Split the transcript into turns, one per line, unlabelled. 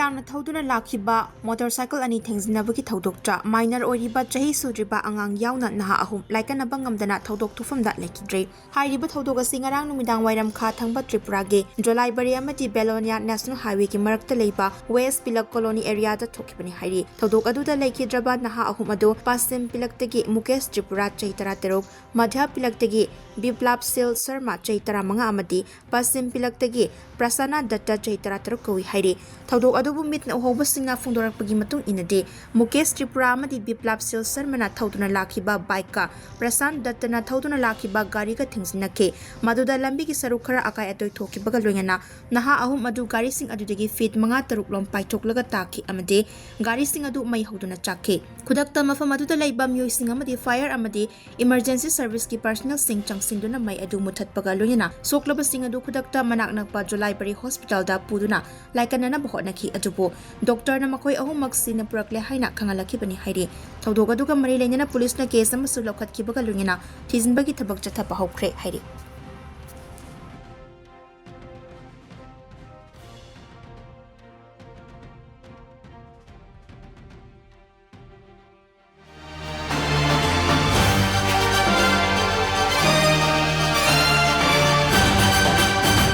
ꯌꯥꯝꯅ ꯊꯧꯗꯨꯅ ꯂꯥꯛꯈꯤꯕ ꯃꯣꯇꯣꯔꯁꯥꯏꯀꯜ ꯑꯅꯤ ꯊꯦꯡꯖꯤꯟꯅꯕꯒꯤ ꯊꯧꯗꯣꯛꯇ ꯃꯥꯏꯅꯔ ꯑꯣꯏꯔꯤꯕ ꯆꯍꯤ ꯁꯨꯗ꯭ꯔꯤꯕ ꯑꯉꯥꯡ ꯌꯥꯎꯅ ꯅꯍꯥ ꯑꯍꯨꯝ ꯂꯥꯏꯀꯠꯅꯕ ꯉꯝꯗꯅ ꯊꯧꯗꯣꯛ ꯊꯣꯛꯐꯝꯗ ꯂꯩꯈꯤꯗ꯭ꯔꯦ꯫ ꯍꯥꯏꯔꯤꯕ ꯊꯧꯗꯣꯛ ꯑꯁꯤ ꯉꯔꯥꯡ ꯅꯨꯃꯤꯗꯥꯡ ꯋꯥꯏꯔꯝ ꯈꯥ ꯊꯪꯕ ꯇ꯭ꯔꯤꯄꯨꯔꯥꯒꯤ ꯖꯣꯂꯥꯏꯕꯔꯤ ꯑꯃꯗꯤ ꯕꯦꯂꯣꯅꯤꯌꯥ ꯅꯦꯁꯅꯦꯜ ꯍꯥꯏꯋꯦꯒꯤ ꯃꯔꯛꯇ ꯂꯩꯕ ꯋꯦꯁ ꯄꯤꯂꯛ ꯀꯣꯂꯣꯅꯤ ꯑꯦꯔꯤꯌꯥꯗ ꯊꯣꯛꯈꯤꯕꯅꯤ ꯍꯥꯏꯔꯤ꯫ ꯊꯧꯗꯣꯛ ꯑꯗꯨꯗ ꯂꯩꯈꯤꯗ꯭ꯔꯕ ꯅꯍꯥ ꯑꯍꯨꯝ ꯑꯗꯨ ꯄꯥꯁꯆꯤꯝ ꯄꯤꯂꯛꯇꯒꯤ ꯃꯨꯀꯦꯁ ꯇ꯭ꯔꯤꯄꯨꯔꯥ ꯆꯍꯤ 13, ꯃꯙ꯭ꯌ ꯄꯤꯂꯛꯇꯒꯤ ꯕꯤꯄ꯭ꯂꯥꯞ ꯁꯤꯜ ꯁꯔꯃ ꯆꯍꯤ 15 ꯑꯃꯗꯤ ꯄꯥꯁꯆꯤꯝ ꯄꯤꯂꯛꯇꯒꯤ ꯄ꯭ꯔꯁꯟꯅ ꯗꯠꯇ ꯆꯍꯤ 13 ꯀꯧꯏ ꯍꯥꯏꯔꯤ꯫ ꯊꯧꯗꯣꯛ ꯑꯗꯨꯕꯨ ꯃꯤꯠꯅ ꯎꯍꯧꯕꯁꯤꯡꯅ ꯐꯣꯡꯗꯣꯔꯛꯄꯒꯤ ꯃꯇꯨꯡ ꯏꯟꯅꯗꯤ ꯃꯨꯀꯦꯁ ꯇ꯭ꯔꯤꯄꯨꯔꯥ ꯑꯃꯗꯤ ꯕꯤꯄ꯭ꯂꯥꯞ ꯁꯤꯜ ꯁꯔꯃꯅ ꯊꯧꯗꯨꯅ ꯂꯥꯛꯈꯤꯕ ꯕꯥꯏꯛꯀ ꯄ꯭ꯔꯁꯥꯟ ꯗꯠꯇꯅ ꯊꯧꯗꯨꯅ ꯂꯥꯛꯈꯤꯕ ꯒꯥꯔꯤꯒ ꯊꯦꯡꯖꯤꯟꯅꯈꯤ꯫ ꯃꯗꯨꯗ ꯂꯝꯕꯤꯒꯤ ꯁꯔꯨꯛ ꯈꯔ ꯑꯀꯥꯏ ꯑꯇꯣꯏ ꯊꯣꯛꯈꯤꯕꯒ ꯂꯣꯏꯅꯅ ꯅꯍꯥ ꯑꯍꯨꯝ ꯑꯗꯨ ꯒꯥꯔꯤꯁꯤꯡ ꯑꯗꯨꯗꯒꯤ ꯐꯤꯠ 5-6 ꯂꯣꯝ ꯄꯥꯏꯊꯣꯛꯂꯒ ꯇꯥꯈꯤ ꯑꯃꯗꯤ ꯒꯥꯔꯤꯁꯤꯡ ꯑꯗꯨ ꯃꯩ ꯍꯧꯗꯨꯅ ꯆꯥꯛꯈꯤ꯫ ꯈꯨꯗꯛꯇ ꯃꯐꯝ ꯑꯗꯨꯗ ꯂꯩꯕ ꯃꯤꯑꯣꯏꯁꯤꯡ ꯑꯃꯗꯤ ꯐꯥꯌꯔ ꯑꯃꯗꯤ ꯏꯃꯔꯖꯦꯟꯁꯤ ꯁꯔꯚꯤꯁꯀꯤ ꯄꯔꯁꯅꯦꯜꯁꯤꯡ ꯆꯪꯁꯤꯟꯗꯨꯅ ꯃꯩ ꯑꯗꯨ ꯃꯨꯠꯊꯠꯄꯒ ꯂꯣꯏꯅꯅ ꯁꯣꯛꯂꯕꯁꯤꯡ ꯑꯗꯨ ꯈꯨꯗꯛꯇ ꯃꯅꯥꯛ ꯅꯛꯄ ꯖꯣꯂꯥꯏꯕꯔꯤ ꯍꯣꯁꯄꯤꯇꯥꯜꯗ ꯄꯨꯗꯨꯅ ꯂꯥꯏꯀꯠꯅꯅꯕ ꯍꯣꯠꯅꯈꯤ ꯑꯗꯨꯕꯨ ꯗꯣꯛꯇꯔꯅ ꯃꯈꯣꯏ ꯑꯍꯨꯝꯃꯛ ꯁꯤꯅ ꯄꯨꯔꯛꯂꯦ ꯍꯥꯏꯅ ꯈꯪꯍꯜꯂꯛꯈꯤꯕꯅꯤ ꯍꯥꯏꯔꯤ꯫ ꯊꯧꯗꯣꯛ ꯑꯗꯨꯒ ꯃꯔꯤ ꯂꯩꯅꯅ ꯄꯨꯂꯤꯁꯅ ꯀꯦꯁ ꯑꯃꯁꯨ ꯂꯧꯈꯠꯈꯤꯕꯒ ꯂꯣꯏꯅꯅ ꯊꯤꯖꯤꯟꯕꯒꯤ ꯊꯕꯛ ꯆꯠꯊꯕ ꯍꯧꯈ꯭ꯔꯦ ꯍꯥꯏꯔꯤ꯫